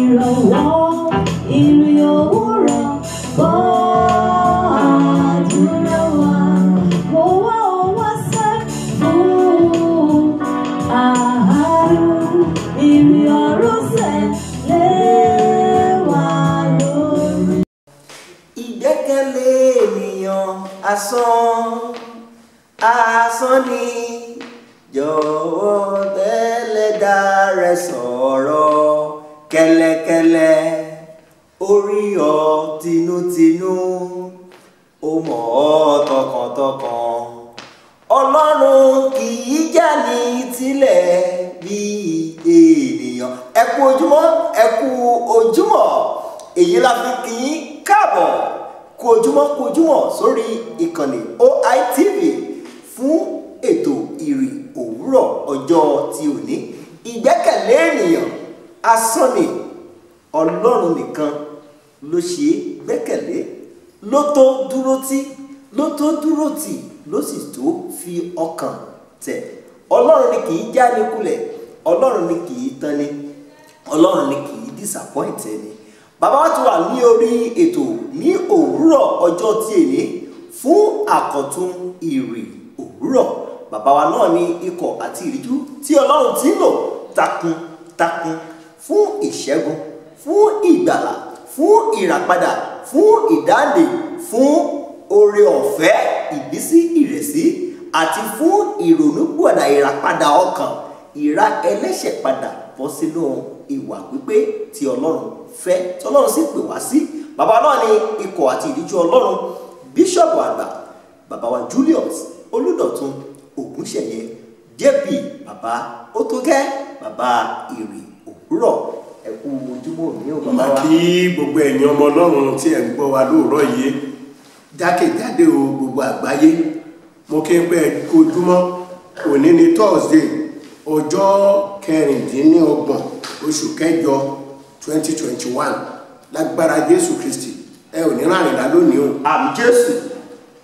ìrànwọ́ ìrìn òwúrọ̀ gbọ́ àdúrà wa. Mo wá ọwọ́ sẹ́ fún àánú ìrìn ọ̀run sẹ́ lé wa lórí. Ìgbẹ́kẹ̀lé ènìyàn asán ni, jọ̀wọ́ bẹ́lẹ́dà rẹ sọ̀rọ̀ kẹ́lẹ́kẹ́lẹ́, orí ọ tinútinú, ó mọ̀ ọ́ tọkàntọkàn. Ọlọ́run kì í jà ní tilẹ̀ bí ènìyàn. Ẹ kú ojúmọ́, ẹ kú ojúmọ́, èyí la fi kí í káàbọ̀ kú ojúmọ́ sórí ìkànnì OITV fún ètò ìrìn òwúrọ̀ ọjọ́ ti òní. Ìgbẹ́kẹ̀lé ènìyàn asán ni, Ọlọ́run nìkan ló ṣe é gbẹ́kẹ̀lé, ló tó dúró tì, ló sì tó fi ọkàn tẹ̀. Ọlọ́run ni kì í já ní kulẹ̀, Ọlọ́run ni kì í tán ni, Ọlọ́run ni kì í disappoint ẹni. Bàbá wa ti wà ní orí ètò ní òwúrọ̀ ọjọ́ ti èní fún àkọ́tún ìrìn òwúrọ̀. Bàbá wa náà ní ikọ̀ àti ìríjú tí Ọlọ́run ti ń lò takuntakun fún ìṣẹ́gun, fún ìgbàlà, fún ìràpadà, fún ìdáǹdè, fún oore ọ̀fẹ́, ìbísí, ìrẹ̀sí àti fún ìrònúpìwàdà, ìràpadà ọkàn, ìra ẹlẹ́ṣẹ̀ padà bọ́ sínú ìwà pípé tí Ọlọ́run fẹ́, tí Ọlọ́run sì pè wá sí. Bàbá náà ní ikọ̀ àti ìríjú Ọlọ́run, bíṣọ̀bù àgbà bàbá wa Julius Olúdọ̀tun Ògúnṣẹ̀yẹ JP, bàbá ó tó gẹ́, bàbá ìrìn òwúrọ̀. Ẹ kú ojúmọ́ òní o bàbá wa. Kí gbogbo ẹ̀yin ọmọ Ọlọ́run tí ẹ̀ ń gbọ́ wa lóòrọ̀ yìí jákèjádé o gbogbo àgbáyé, mo kí n pé ẹ kú ojúmọ́. Òní ni Thursday ọjọ́ 26 oṣù kẹjọ 2021. Lágbára Jésù Kristi ẹ ò ní rárìnlá lónìí o. Àmín Jésù.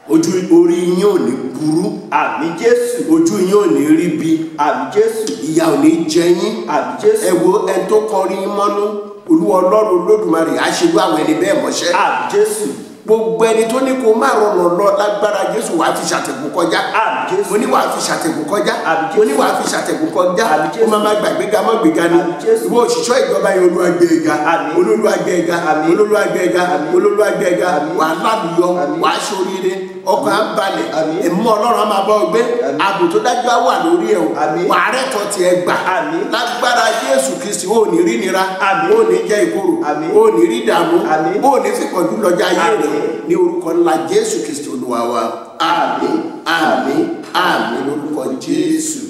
Ojú orí yín ò ní burú. Àmín Jésù. Ojú yín ò ní rí bí. Àmín Jésù. Ìyà ò ní jẹ yín. Àmín Jésù. Ẹ wo ẹni tó kọrin mọ́nú, Olúwa Ọlọ́run Olódùmarè á ṣe wá àwọn ẹni bẹ́ẹ̀ mọ́ṣẹ́. Àmín Jésù. Gbogbo ẹni tó ní kó má rọrùn lọ lágbára Jésù wàá fi ṣàtẹ̀gùn kọjá. Àmín Jésù. Mo ní wàá fi ṣàtẹ̀gùn kọjá. Àmín Jésù. Mo ní wàá fi ṣàtẹ̀gùn kọjá. Àmín Jésù. Ó máa máa gbàgbéga mọ́ gbéga ni. Àmín Jésù. Ìwọ òṣìṣẹ́ ìjọba yẹn Olúwa gbé ẹ ga. Àmín. Olúwa gbé ẹ ga. Àmín. Olúwa gbé ẹ ga. Àmín. Olúwa gbé ẹ ga. Àmín. Wàá lálùyọ. Àmín. Wàá ṣoríire. Ọkàn á balẹ̀. Àmín. Ẹ̀mú Ọlọ́run á máa bọ́ gbé. Àmín. Ààbò tó dájú á wà lórí ẹ̀ o. Àmín. Wàá rẹ́tọ̀ tiẹ̀ gbà. Àmín. Lágbára Jésù Kristi ó ní rí nira. Àmín. Ó ní jẹ́ ìkorò. Àmín. Ó ní rí ìdààmú. Àmín. Ó ní fìpọ̀jù lọ́jà ayé rẹ̀ Àmín. ní orúkọ ńlá Jésù Kristi Olúwa wa. Àmín, àmín, àmín lórúkọ Jésù.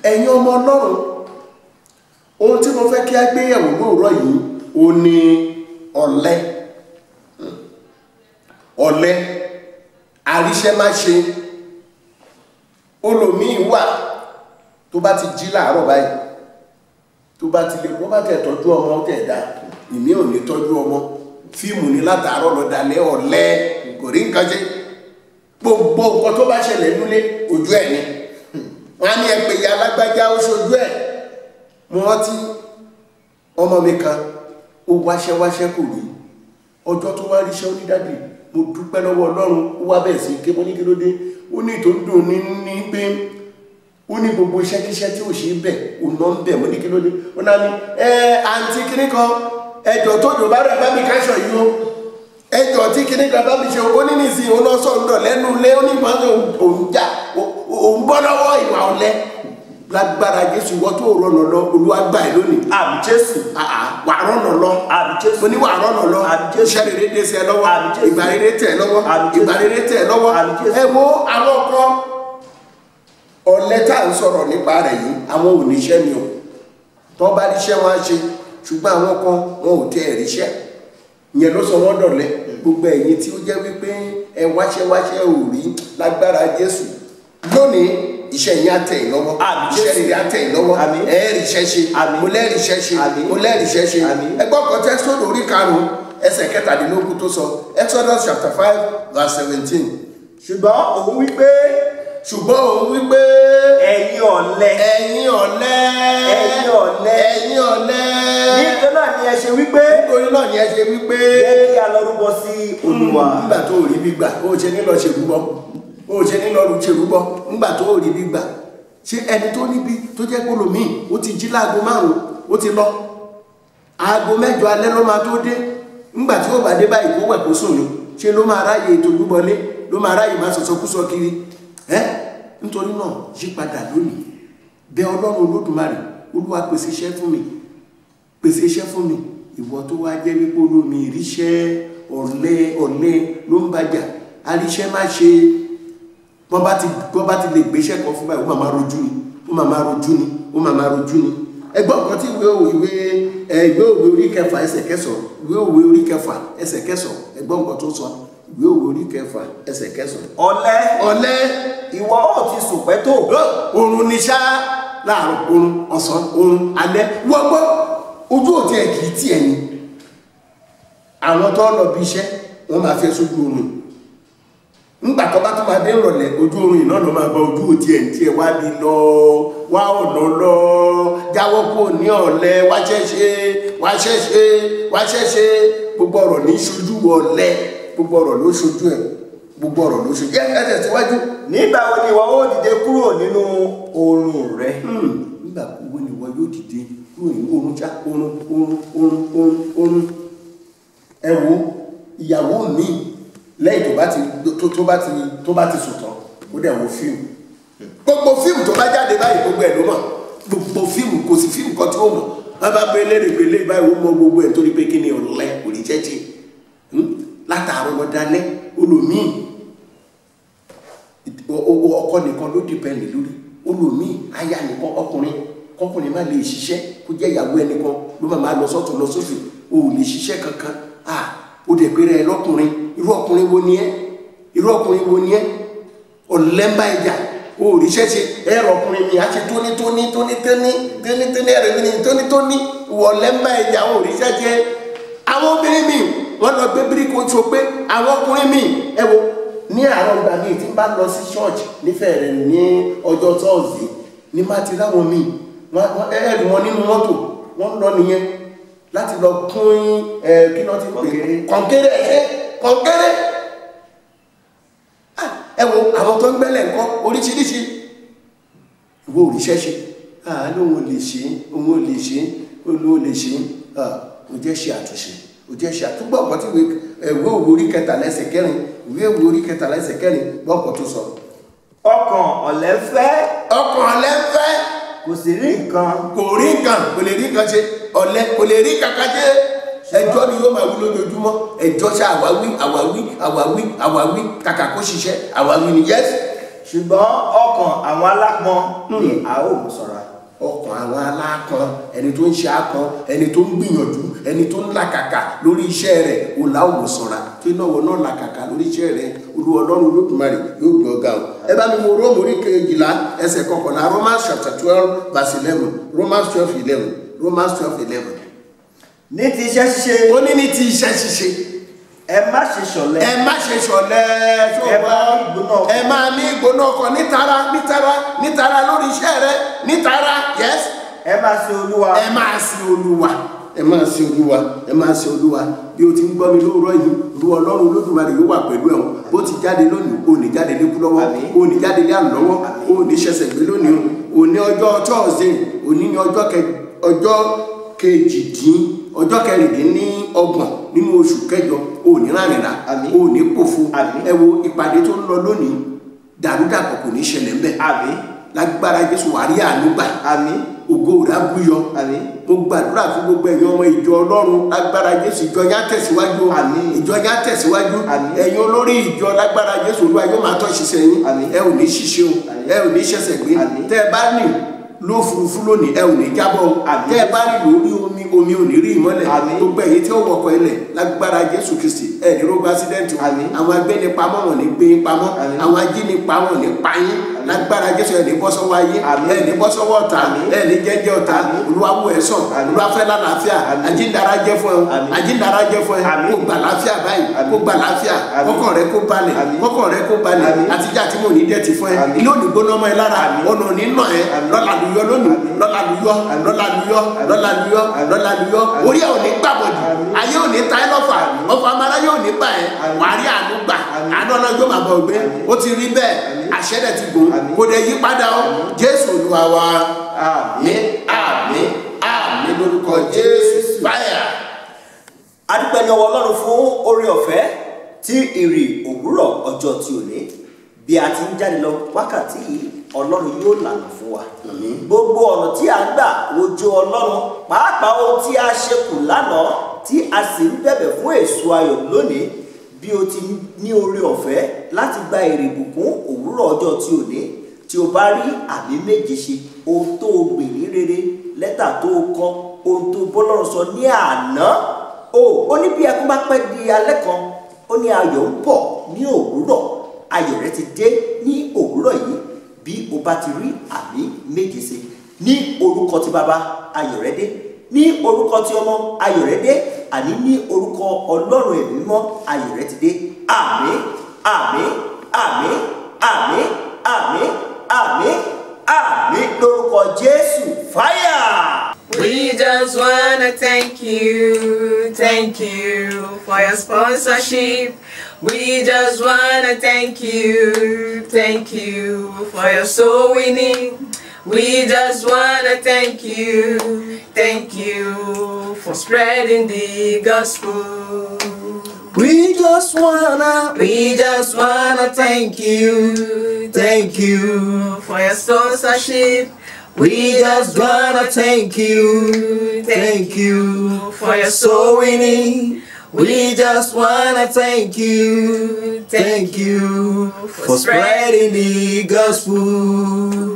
Ẹ̀yin ọmọ Ọlọ́run, ohun tí mo fẹ́ kí a gbé yẹ̀wò lóòrọ̀ yìí ó ní ọ̀lẹ. Ọ̀lẹ, àríṣẹ́máṣe. Olòmíì wà tó bá ti jí láàárọ̀ báyìí, tó bá ti lè wọ́n bá tẹ̀ tọ́jú ọmọ tẹ̀ dá, ìmí ò ní tọ́jú ọmọ, fíìmù ní látàárọ̀ lọ dalẹ́, ọ̀lẹ kò rí nǹkan ṣe. Gbogbo nǹkan tó bá ṣẹlẹ̀ nílé ojú ẹ̀ ni wọ́n á ní ẹ pé ìyá alágbájá ó ṣojú ẹ̀. Mo rántí ọmọ mi kan ó wáṣẹ́ kò rí, ọjọ́ tó wá ríṣẹ́ onídàdì, mo dúpẹ́ lọ́wọ́ Ọlọ́run. Ó wá bẹ̀rẹ̀ sí ké, mo ní kí ló dé, ó ní tó ń dùn ní pé ó ní gbogbo iṣẹ́kíṣẹ́ tí ò ṣe bẹ̀ ò ná ń bẹ̀. Mo ní kí ló dé, ó náà ní àǹtí kíní kan ẹjọ́ tó jò bá rẹ̀ bá mi káṣọ̀ yìí o, ẹjọ́ tí kíní kan bá mi ṣe ó ní nísìnyí ó náà sọ̀rọ̀ lẹ́nu ilé, ó ní ìbọn òun jà òun bọ́ lọ́wọ́ ìwà ọ̀lẹ. Lágbára Jésù ìwọ tó rọ̀nà lọ Olúwa gbà ẹ́ lónìí. Àmín Jésù. Wà rọ̀nà lọ. Àmín Jésù. Mo ní wà rọ̀nà lọ. Àmín Jésù. Iṣẹ́ rere dé sí ẹ lọ́wọ́. Àmín Jésù. Ìgbà rere tẹ̀ ẹ́ lọ́wọ́. Àmín Jésù. Ìgbà rere tẹ̀ ẹ́ lọ́wọ́. Àmín Jésù. Ẹ wo àwọn kan ọ̀lẹ tá à ń sọ̀rọ̀ nípa rẹ̀ yìí, àwọn ò níṣẹ́ ni o. Tó bá ríṣẹ́ wọn á ṣe, ṣùgbọ́n àwọn kan wọn ò tẹ́ ẹ̀ ríṣẹ́. Ìyẹn ló sọ wọ́n dọ̀lẹ. Gbogbo ẹ̀yin tí ó jẹ́ wípé ẹ wáṣẹ́ ò rí, lágbára Jésù lónìí iṣẹ́ yín á tẹ̀ yín lọ́wọ́. Iṣẹ́ rere á tẹ̀ yín lọ́wọ́. Ẹ ríṣẹ́ ṣe. Mo lẹ́rìíṣẹ́ ṣe. Mo lẹ́rìíṣẹ́ ṣe. Ẹgbọ́n kan tẹ́ sọ́dọ̀ orí karùn-ún ẹsẹ̀ 17 tó sọ, Exodus chapter 5 verse 17. Ṣùgbọ́n òun wí pé ṣùgbọ́n òun wípé ẹ̀yin ọ̀lẹ ẹ̀yin ọ̀lẹ ẹ̀yin ọ̀lẹ ẹ̀yin ọ̀lẹ nítorí náà ni ẹ ṣe wípé nítorí náà ni ẹ ṣe wípé jẹ́ kí a lọ rúbọ sí Olúwa. nígbà tó rí gbígbà ó ṣe nílọ ṣèrúbọ ó ṣe nílọ ṣèrúbọ nígbà tó rí gbígbà ṣé ẹni tó níbi tó jẹ́ kólómìn ó ti jí láago 5 ó ti lọ aago 8 alẹ́ ló máa tó dé nígbà tí ó bá dé báyìí kó wẹ̀ kó sùn ni ṣe ló máa ráyè ètò ìgbúbọlé ló máa ráyè máa sọ̀sọ́kúsọ kiri nítorí náà yí padà lónìí bẹ Ọlọ́run Olódùmarè Olúwa pèsè iṣẹ́ fún mi pèsè iṣẹ́ fún mi ìwọ tó wá jẹ́ wípé olómi ìríṣẹ́ ọ̀lẹ ló ń bàjà àríṣẹ́ má ṣe wọ́n bá ti lè gbéṣẹ́ kan fún báyìí ó máa rojú ni ó máa rojú ni ó máa rojú ni ẹgbọ́n kan tí ìwé òwe orí kẹfà ẹsẹ̀ kẹsàn ìwé òwe orí kẹfà ẹsẹ̀ kẹsàn ẹgbọ́n kan tó sọ ìwé òwe orí kẹfà ẹsẹ̀ kẹsàn. ọ̀lẹ ìwọ ó ti sùn pẹ́ tó. oorun ní ṣá láàárọ̀ oorun ọ̀sán oorun alẹ́ wọ́gbọ́ ojú òtí ẹ̀ kìí tí ẹni àwọn tó lọ bí iṣẹ́ wọ́n máa fẹ́ sójú oorun ńgbà tó bá tún máa dé ìrọ̀lẹ́ ojú oorun iná ló máa bá ojú òtí ẹ̀ tí ẹ wá bí lọ wá ọ̀nà lọ jáwọ́ kó ní ọ̀lẹ wáṣẹ́ṣe gbogbo ọ̀rọ̀ ní ṣojú ọ̀lẹ gbogbo ọ̀rọ̀ ló ṣojú ẹ̀ gbogbo ọ̀rọ̀ ló ṣojú ẹ̀ ẹ̀sẹ̀ síwájú. nígbà wo ni ìwọ ó dìde kúrò nínú oorun rẹ. nígbà wo ni ìwọ yóò dìde kúrò nínú oorun já oorun ẹ wo ìyàwó mi lẹ́yìn tó bá ti sùn tán ó dẹ̀ wo fíìmù gbogbo fíìmù tó bá jáde báyìí gbogbo ẹ̀ ló mọ̀ gbogbo fíìmù kò sí fíìmù kan tí ó mọ̀ wọ́n bá gbé lérègbélé báyìí ó mọ gbogbo ẹ̀ torí pé kí ni ọ̀lẹ kò ní jẹ́jẹ́ látàárọ̀ lọ dalẹ́ olùmíì ọkọ nìkan ló dìpẹ́ndì lórí olùmíì aya nìkan ọkùnrin má lè ṣiṣẹ́ kó jẹ́ ìyàwó ẹnìkan ló máa lọ sọ́tún lọ sófin o ò lè ṣiṣẹ́ kankan ó dẹ̀ pé rẹ lọ́kùnrin irú ọkùnrin wo ni ẹ́ ọ̀lẹ́mbà ìjà o ò ríṣẹ́ ṣe ẹ̀rọ ọkùnrin mi àti tóní ẹ̀rọ mi ní tóní ọ̀lẹ́mbà ìjà o ò ríṣẹ́ ṣe àwọn obìnrin mi wọ́n lọ gbé bíríkì oṣù pé àwọn ọkùnrin mi ẹ wo ní àárọ̀ ìgbà míì tí n bá lọ sí ṣọ́ọ̀ṣì nífẹ̀ẹ́ rẹ̀ ní ọjọ́ tọ́ọ̀sì ní má ti láwọn míì ẹ̀rù wọn nínú mọ́tò wọ́n lọ nìyẹn láti lọ kún kí náà ti pè kọ̀ǹkẹ́rẹ́ ẹ wo àwọn tó ń gbẹ́lẹ̀ nǹkan oríṣiríṣi ìwọ òrìṣẹ́ ṣe lóun ò lè ṣe òun ò lè ṣe ó jẹ́ ṣe àtúnṣe ó jẹ́ ṣe àtúgbọ̀ ọ̀pọ̀ tí ìwé òwe orí 13 ẹsẹ̀ 4 ìwé òwe orí 13 ẹsẹ̀ 4 gbọ́pọ̀ tó sọ. ọkàn ọ̀lẹ fẹ́ kò sì rí nǹkan kò lè rí nǹkan ṣe ọ̀lẹ kò lè rí kankan ṣe ẹjọ́ ni yóò máa wí lójoojúmọ́ ẹjọ́ ṣe àwáwí kàkà kó ṣiṣẹ́ àwáwí ni yẹ́sì. ṣùgbọ́n ọkàn àwọn alápọn ni a ó mú ṣọ́ra. ọkàn àwọn alákan ẹni tó ń ṣe akàn ẹni tó ń gbìyànjú ẹni tó ń làkàkà lórí iṣẹ́ rẹ̀ ò láwùmọ̀ ṣọ́ra tó iná wọ náà làkàkà lórí iṣẹ́ rẹ̀ Olúwa Ọlọ́run Olódùmarè yóò gbé ọgá o. ẹ bá mi wo Róòmù orí 12 ẹsẹ̀ 11 Romans chapter 12 verse 11 Romans 12:11 ní ti iṣẹ́ ṣíṣe. ó ní ní ti iṣẹ́ ṣíṣe. ẹ má ṣe ṣọ̀lẹ. ẹ máa ní ìgbóná ọkàn nítara lórí iṣẹ́ rẹ nítara yes. ẹ máa sin Olúwa. ẹ máa sin Olúwa bí o ti ń gbọ́ mi lóòrọ̀ yìí Olúwa Ọlọ́run Olódùmarè yóò wà pẹ̀lú ẹ̀wọ̀n bó ti jáde lónìí o ní jáde lékú lọ́wọ́ o ní jáde lé àrùn lọ́wọ́ o ní ṣẹ̀ṣẹ̀ gbé lónìí o ní ọjọ́ Thursday òní ní ọjọ́ kẹrìndínlọ́gbọ̀n nínú oṣù kẹjọ o ní rárìnrà o ní pòfo ẹ wo ìpàdé tó ń lọ lónìí dàrúdàpọ̀ kò ní ṣẹlẹ̀ ń bẹ̀ lágbára Jésù wà rí àánú gbà ògo rẹ̀ búyọ mo gbàdúrà fún gbogbo ẹ̀yin ọmọ ìjọ Ọlọ́run lágbára Jésù ìjọ yá tẹ̀síwájú ẹ̀yin olórí ìjọ lágbára Jésù Olúwa yóò máa tọ́ ṣiṣẹ́ yín ẹ ò ní ṣiṣẹ́ o ẹ ò ní ṣẹ̀ṣẹ̀ gbé tẹ́ ẹ bá rìn lófurufú lónìí ẹ ò ní jábọ́ tẹ́ ẹ bá rí lórí omi ò ní rí ìmọ́lẹ̀ gbogbo ẹ̀yin tí ó wọkọ̀ ilẹ̀ lágbára Jésù Kristi ẹ̀ ní rógbó accident àwọn agbẹ́nipamọ́ wọn ní gbé pamọ́ àwọn ajínipa wọn ní payín lágbára Jésù ẹ̀ ní bọ́ sọ́wọ́ ayé ẹ̀ ní bọ́ sọ́wọ́ ọ̀tá ẹ̀ ní jẹ́jẹ́ ọ̀tá Olúwa mú ẹ sàn Olúwa fẹ́ lálàáfíà àjíǹdara jẹ́ fún ẹ àjíǹdara jẹ́ fún ẹ kó gbà láfíà báyìí kó gbà láfíà kọ́kàn rẹ kó balẹ̀ àtijọ́ àti mò ní dẹ́tì fún ẹ ilé òní gbóná ọmọ ẹ lára ọ̀nà òní nà ẹ lọ́la luyọ lónìí lọ́la luyọ orí ẹ ò ní gbàbọ̀dì ayé ò ní ta ẹ lọ́fà ọkọ̀ amara yóò ní bà ẹ wà á rí àánú gbà àánú ọlọ́jọ́ máa bọ̀ gbé ó ti rí bẹ́ẹ̀ àṣẹ rẹ̀ ti gùn kò dẹ̀ yí padà ó Jésù Olúwa wa àmín àmín àmín lórúkọ Jésù fáyà. A dúpẹ́ ní ọwọ́ Ọlọ́run fún oore ọ̀fẹ́ tí ìrì òwúrọ̀ ọjọ́ tí ò ní bí a ti ń jáde lọ wákàtí yìí Ọlọ́run yóò lànà fún wa gbogbo ọ̀nà tí a ń gbà wojú Ọlọ́run pàápàá ohun tí a ṣe kù lánàá tí a sì ń bẹ̀bẹ̀ fún èso ayọ̀ lónìí bí o ti ní oore ọ̀fẹ́ láti gba èrè ìbùkún òwúrọ̀ ọjọ́ tí ò ní tí o bá rí àmì méje ṣe ohun tó o gbìn ní rere lẹ́tà tó o kọ ohun tó bọ́lọ́run sọ ní àná ó ní bí ẹkún bá pẹ́ di alẹ́ kan ó ní ayọ̀ ń bọ̀ ní òwúrọ̀ ayọ̀ rẹ ti dé ní òwúrọ̀ yìí bí o bá ti rí àmì méje ṣe ní orúkọ ti bàbá ayọ̀ rẹ dé ní orúkọ ti ọmọ ayọ̀ rẹ dé àní ní orúkọ Ọlọ́run ẹ̀mí mímọ́ ayọ̀ rẹ ti dé àmín àmín àmín àmín àmín àmín àmín lórúkọ Jésù fáyà. We just wanna thank you for your sponsorship. We just wanna thank you for your soul winning. We just wanna thank you for spreading the gospel. We just wanna thank you for your sponsorship. We just wanna thank you for your soul winning. We just wanna thank you for spreading the gospel.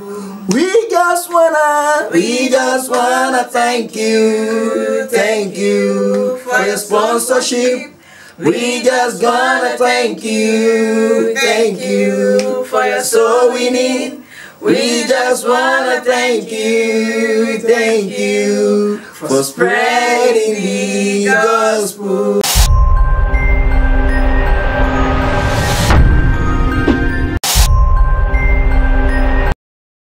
We just wanna thank you for your sponsorship. We just gonna thank you for your soul winning. We just wanna thank you for spreading the gospel.